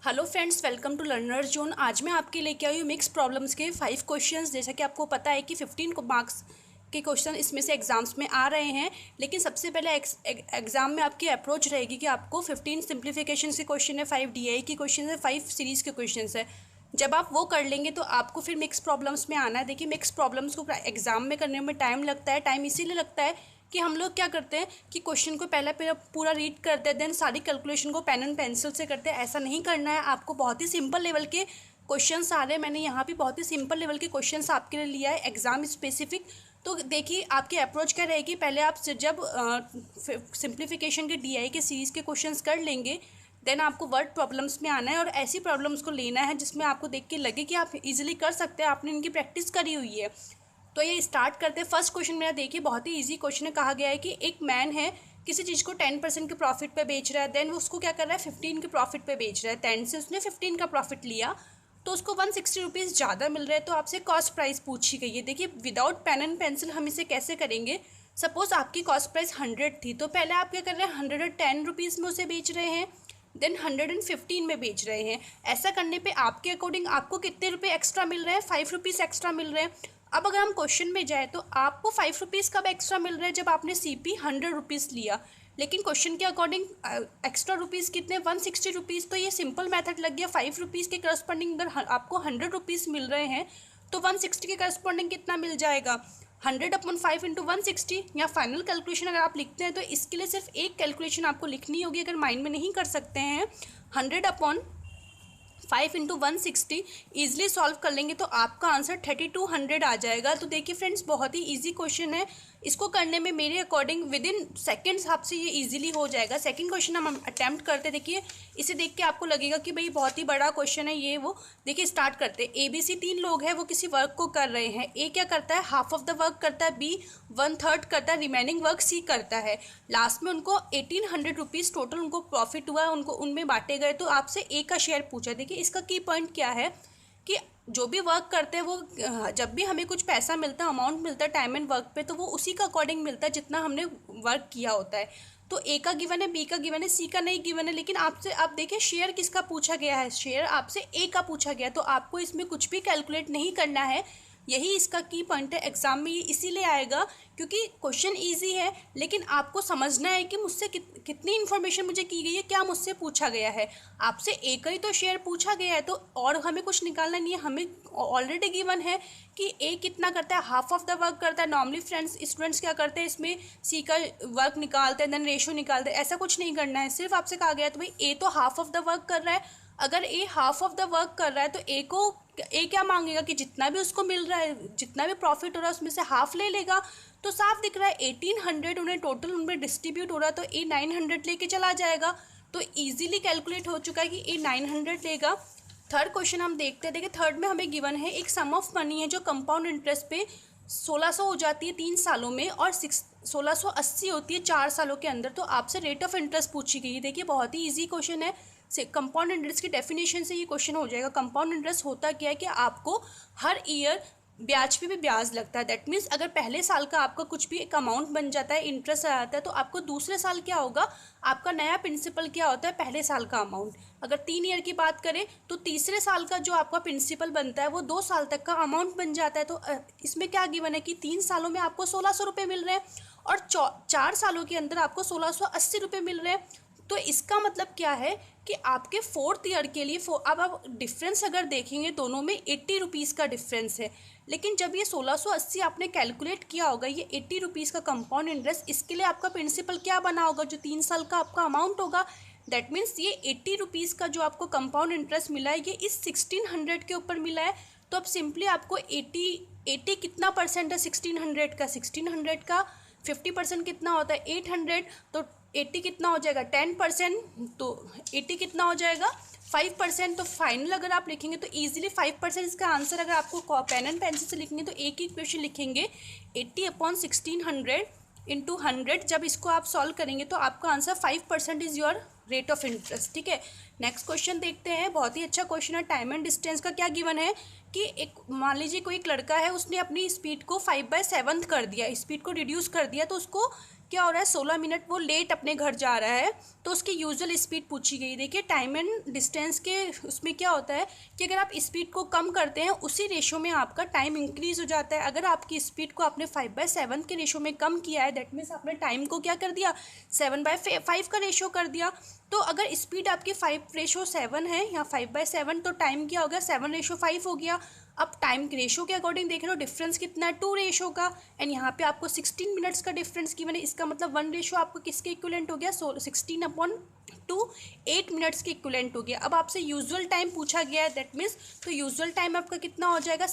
Hello friends, welcome to learner zone. आज मैं आपके लेके आई हूँ मिक्स प्रॉब्लम्स के 5 क्वेश्चंस। जैसा कि आपको पता है कि 15 मार्क्स के क्वेश्चन इसमें से एग्जाम्स में आ रहे हैं, लेकिन सबसे पहले एग्जाम में आपकी अप्रोच रहेगी कि आपको 15 सिंप्लीफिकेशन के क्वेश्चन है, 5 डीआई के क्वेश्चन है, 5 सीरीज़ के क्वेश्चन है। जब आप वो कर लेंगे तो आपको फिर मिक्स प्रॉब्लम्स में आना है। देखिए, मिक्स प्रॉब्लम्स को एग्जाम में करने में टाइम लगता है। टाइम इसीलिए लगता है कि हम लोग क्या करते हैं कि क्वेश्चन को पहले पूरा रीड करते हैं, देन सारी कैलकुलेशन को पेन एंड पेंसिल से करते हैं। ऐसा नहीं करना है आपको। बहुत ही सिंपल लेवल के क्वेश्चंस आ रहे हैं। मैंने यहाँ भी बहुत ही सिंपल लेवल के क्वेश्चंस आपके लिए लिया है, एग्जाम स्पेसिफिक। तो देखिए, आपकी अप्रोच क्या रहेगी। पहले आप जब सिंप्लीफिकेशन के डीआई के सीरीज़ के क्वेश्चंस कर लेंगे, देन आपको वर्ड प्रॉब्लम्स में आना है और ऐसी प्रॉब्लम्स को लेना है जिसमें आपको देख के लगे कि आप इजीली कर सकते हैं, आपने इनकी प्रैक्टिस करी हुई है। तो ये स्टार्ट करते हैं। फर्स्ट क्वेश्चन मेरा देखिए, बहुत ही इजी क्वेश्चन है। कहा गया है कि एक मैन है, किसी चीज़ को 10% के प्रॉफिट पे बेच रहा है, देन वो उसको क्या कर रहा है 15 के प्रॉफिट पे बेच रहा है। 10 से उसने 15 का प्रॉफिट लिया तो उसको 160 रुपीज़ ज़्यादा मिल रहा है। तो आपसे कॉस्ट प्राइस पूछी गई है। देखिए, विदाउट पेन एंड पेंसिल हम इसे कैसे करेंगे। सपोज आपकी कॉस्ट प्राइस 100 थी, तो पहले आप क्या कर रहे हैं 110 रुपीज़ में उसे बेच रहे हैं, देन 115 में बेच रहे हैं। ऐसा करने पे आपके अकॉर्डिंग आपको कितने रुपए एक्स्ट्रा मिल रहे हैं, 5 रुपीज़ एक्स्ट्रा मिल रहे हैं। अब अगर हम क्वेश्चन में जाए तो आपको 5 रुपीज़ कब एक्स्ट्रा मिल रहा है, जब आपने सीपी 100 रुपीज़ लिया, लेकिन क्वेश्चन के अकॉर्डिंग एक्स्ट्रा रुपीज़ कितने 160 रुपीज़। तो ये सिंपल मेथड लग गया। 5 रुपीज़ के करस्पॉन्डिंग अगर आपको 100 रुपीज़ मिल रहे हैं तो 160 के करस्पॉन्डिंग कितना मिल जाएगा 100/5 इंटू 160। या फाइनल कैलकुलेशन अगर आप लिखते हैं तो इसके लिए सिर्फ एक कैलकुलेशन आपको लिखनी होगी। अगर माइंड में नहीं कर सकते हैं, 100/5 इंटू 160 ईजिली सॉल्व कर लेंगे तो आपका आंसर 3200 आ जाएगा। तो देखिए फ्रेंड्स, बहुत ही ईजी क्वेश्चन है। इसको करने में मेरे अकॉर्डिंग विद इन सेकेंड्स आपसे ये इजीली हो जाएगा। सेकंड क्वेश्चन हम अटैम्प्ट करते। देखिए, इसे देख के आपको लगेगा कि भाई बहुत ही बड़ा क्वेश्चन है ये वो। देखिए, स्टार्ट करते। ए बी सी 3 लोग हैं, वो किसी वर्क को कर रहे हैं। ए क्या करता है, हाफ ऑफ द वर्क करता है, बी 1/3 करता है, रिमेनिंग वर्क सी करता है। लास्ट में उनको 1800 रुपीज़ टोटल उनको प्रॉफिट हुआ, उनको उनमें बांटे गए। तो आपसे ए का शेयर पूछा। देखिए, इसका की पॉइंट क्या है कि जो भी वर्क करते हैं वो जब भी हमें कुछ पैसा मिलता है, अमाउंट मिलता है टाइम एंड वर्क पे, तो वो उसी का अकॉर्डिंग मिलता है जितना हमने वर्क किया होता है। तो ए का गिवन है, बी का गिवन है, सी का नहीं गिवन है। लेकिन आपसे आप देखिए शेयर किसका पूछा गया है, शेयर आपसे ए का पूछा गया। तो आपको इसमें कुछ भी कैलकुलेट नहीं करना है। यही इसका की पॉइंट है। एग्जाम में ये इसीलिए आएगा क्योंकि क्वेश्चन इजी है, लेकिन आपको समझना है कि मुझसे कितनी इन्फॉर्मेशन मुझे की गई है, क्या मुझसे पूछा गया है। आपसे एक ही तो शेयर पूछा गया है, तो और हमें कुछ निकालना नहीं है। हमें ऑलरेडी गिवन है कि ए कितना करता है, हाफ ऑफ द वर्क करता है। नॉर्मली फ्रेंड्स स्टूडेंट्स क्या करते हैं, इसमें सी का वर्क निकालते हैं, देन रेशो निकालते हैं। ऐसा कुछ नहीं करना है। सिर्फ आपसे कहा गया है तो भाई ए तो हाफ ऑफ द वर्क कर रहा है। अगर ए हाफ ऑफ द वर्क कर रहा है तो ए क्या मांगेगा कि जितना भी उसको मिल रहा है, जितना भी प्रॉफिट हो रहा है उसमें से हाफ ले लेगा। तो साफ दिख रहा है 1800 उन्हें टोटल उनमें डिस्ट्रीब्यूट हो रहा है, तो ए 900 लेके चला जाएगा। तो इजीली कैलकुलेट हो चुका है कि ए 900 लेगा। थर्ड क्वेश्चन हम देखते हैं। देखिए, थर्ड में हमें गिवन है एक सम ऑफ मनी है जो कंपाउंड इंटरेस्ट पे 1600 हो जाती है 3 सालों में और 1680 होती है 4 सालों के अंदर। तो आपसे रेट ऑफ इंटरेस्ट पूछी गई है। देखिए, बहुत ही ईजी क्वेश्चन है। कंपाउंड इंटरेस्ट की डेफिनेशन से ये क्वेश्चन हो जाएगा। कंपाउंड इंटरेस्ट होता क्या है कि आपको हर ईयर ब्याज पे भी ब्याज लगता है। दैट मीन्स अगर पहले साल का आपका कुछ भी एक अमाउंट बन जाता है, इंटरेस्ट आ जाता है, तो आपको दूसरे साल क्या होगा, आपका नया प्रिंसिपल क्या होता है, पहले साल का अमाउंट। अगर 3 ईयर की बात करें तो तीसरे साल का जो आपका प्रिंसिपल बनता है वो 2 साल तक का अमाउंट बन जाता है। तो इसमें क्या गिवन है कि 3 सालों में आपको 1600 रुपये मिल रहे हैं और 4 सालों के अंदर आपको 1680 रुपये मिल रहे हैं। तो इसका मतलब क्या है कि आपके 4th ईयर के लिए अब आप डिफरेंस अगर देखेंगे दोनों में 80 रुपीज़ का डिफरेंस है। लेकिन जब ये 1680 आपने कैलकुलेट किया होगा, ये 80 रुपीज़ का कंपाउंड इंटरेस्ट, इसके लिए आपका प्रिंसिपल क्या बना होगा, जो 3 साल का आपका अमाउंट होगा। दैट मीन्स ये 80 रुपीज़ का जो आपको कंपाउंड इंटरेस्ट मिला है ये इस 1600 के ऊपर मिला है। तो अब सिंपली आपको 80 कितना परसेंट है 1600 का, 1600 का 50% कितना होता है 800। तो 80 कितना हो जाएगा 10%, तो 80 कितना हो जाएगा 5%। तो फाइनल अगर आप लिखेंगे तो इजीली 5% इसका आंसर। अगर आपको पेन एंड पेंसिल से लिखेंगे तो एक ही इक्वेशन लिखेंगे 80/1600 इंटू 100। जब इसको आप सॉल्व करेंगे तो आपका answer 5% is your rate of interest. ठीक है, नेक्स्ट क्वेश्चन देखते हैं। बहुत ही अच्छा क्वेश्चन है। टाइम एंड डिस्टेंस का क्या गिवन है कि एक मान लीजिए कोई एक लड़का है, उसने अपनी स्पीड को 5/7 कर दिया, स्पीड को रिड्यूस कर दिया, तो उसको क्या हो रहा है, 16 मिनट वो लेट अपने घर जा रहा है, तो उसकी यूजुअल स्पीड पूछी गई। देखिए टाइम एंड डिस्टेंस के उसमें क्या होता है कि अगर आप स्पीड को कम करते हैं उसी रेशो में आपका टाइम इंक्रीज हो जाता है। अगर आपकी स्पीड को आपने 5/7 के रेशो में कम किया है, दैट मीन्स आपने टाइम को क्या कर दिया, 7/5 का रेशो कर दिया। तो अगर स्पीड आपकी 5/7 है या 5/7, तो टाइम क्या हो गया, 7/5 हो गया। अब टाइम के रेशो के अकॉर्डिंग देख रहे हो डिफरेंस कितना है, 2 रेशो का, एंड यहाँ पे आपको 16 मिनट्स का डिफरेंस की मैंने, इसका मतलब 1 रेशो आपको किसके इक्विवेलेंट हो गया, 16/2 8 मिनट्स के इक्विवेलेंट हो गया। अब आपसे यूजुअल टाइम पूछा गया है, दैट मीन्स तो यूजुअल टाइम आपका कितना हो जाएगा,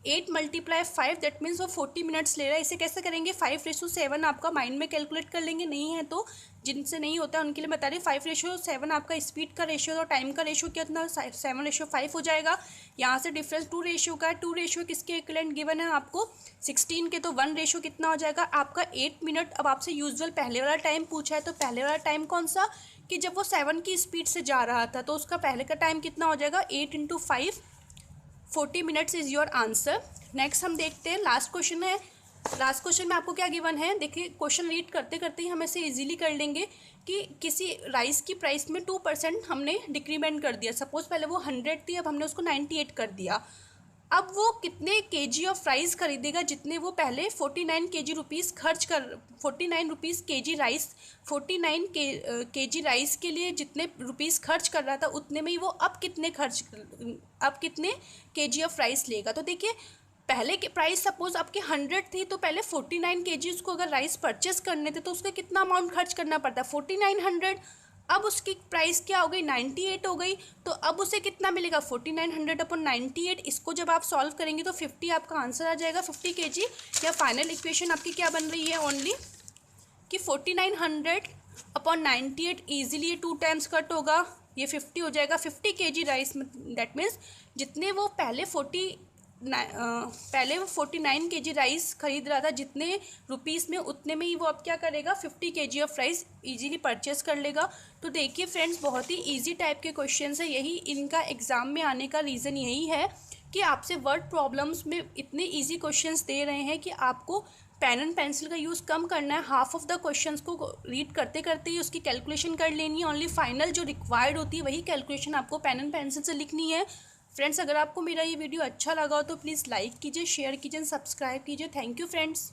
8 × 5, दैट मीन्स वो 40 मिनट्स ले रहा है। इसे कैसे करेंगे, 5/7 आपका माइंड में कैलकुलेट कर लेंगे, नहीं है तो जिनसे नहीं होता उनके लिए बता रही, 5/7 आपका स्पीड का रेशियो और टाइम का रेशियो कितना, 7/5 हो जाएगा। यहाँ से डिफरेंस 2 रेशियो का है, 2 रेशियो किसके इक्विवेलेंट गिवन है आपको 16 के, तो 1 रेशियो कितना हो जाएगा आपका 8 मिनट। अब आपसे यूजुअल पहले वाला टाइम पूछा है, तो पहले वाला टाइम कौन सा, कि जब वो 7 की स्पीड से जा रहा था, तो उसका पहले का टाइम कितना हो जाएगा, 8 × 5, 40 minutes is your answer. Next हम देखते हैं, लास्ट क्वेश्चन है। लास्ट क्वेश्चन में आपको क्या गिवन है, देखिए क्वेश्चन रीड करते करते ही हम ऐसे इजीली कर लेंगे कि किसी राइस की प्राइस में 2% हमने डिक्रीमेंट कर दिया। सपोज पहले वो 100 थी, अब हमने उसको 98 कर दिया। अब वो कितने केजी ऑफ राइस खरीदेगा, जितने वो पहले 49 केजी रुपीज़ खर्च कर, 49 rupees KG rice, 49 KG rice के लिए जितने रुपीज़ खर्च कर रहा था, उतने में ही वो अब कितने केजी ऑफ राइस लेगा। तो देखिए पहले के प्राइस सपोज आपके 100 थी, तो पहले 49 केजी उसको अगर राइस परचेस करने थे तो उसका कितना अमाउंट खर्च करना पड़ता है, 4900। अब उसकी प्राइस क्या हो गई, 98 हो गई, तो अब उसे कितना मिलेगा, 4900/98। इसको जब आप सॉल्व करेंगे तो 50 आपका आंसर आ जाएगा, 50 केजी। या फाइनल इक्वेशन आपकी क्या बन रही है, ओनली कि 4900/98 ईजिली ये 2 टाइम्स कट होगा, ये 50 हो जाएगा, 50 केजी राइस। दैट मीन्स जितने वो पहले 49 केजी राइस खरीद रहा था, जितने रुपीज़ में, उतने में ही वो अब क्या करेगा, 50 KG of rice easily purchase कर लेगा। तो देखिए फ्रेंड्स, बहुत ही इजी टाइप के क्वेश्चंस है, यही इनका एग्ज़ाम में आने का रीज़न यही है कि आपसे वर्ड प्रॉब्लम्स में इतने इजी क्वेश्चंस दे रहे हैं कि आपको पेन एंड पेंसिल का यूज़ कम करना है। हाफ ऑफ द क्वेश्चंस को रीड करते करते ही उसकी कैलकुलेशन कर लेनी है, ओनली फाइनल जो रिक्वायर्ड होती है वही कैलकुलेशन आपको पेन एंड पेंसिल से लिखनी है। फ्रेंड्स, अगर आपको मेरा ये वीडियो अच्छा लगा हो तो प्लीज़ लाइक कीजिए, शेयर कीजिए, सब्सक्राइब कीजिए। Thank you friends.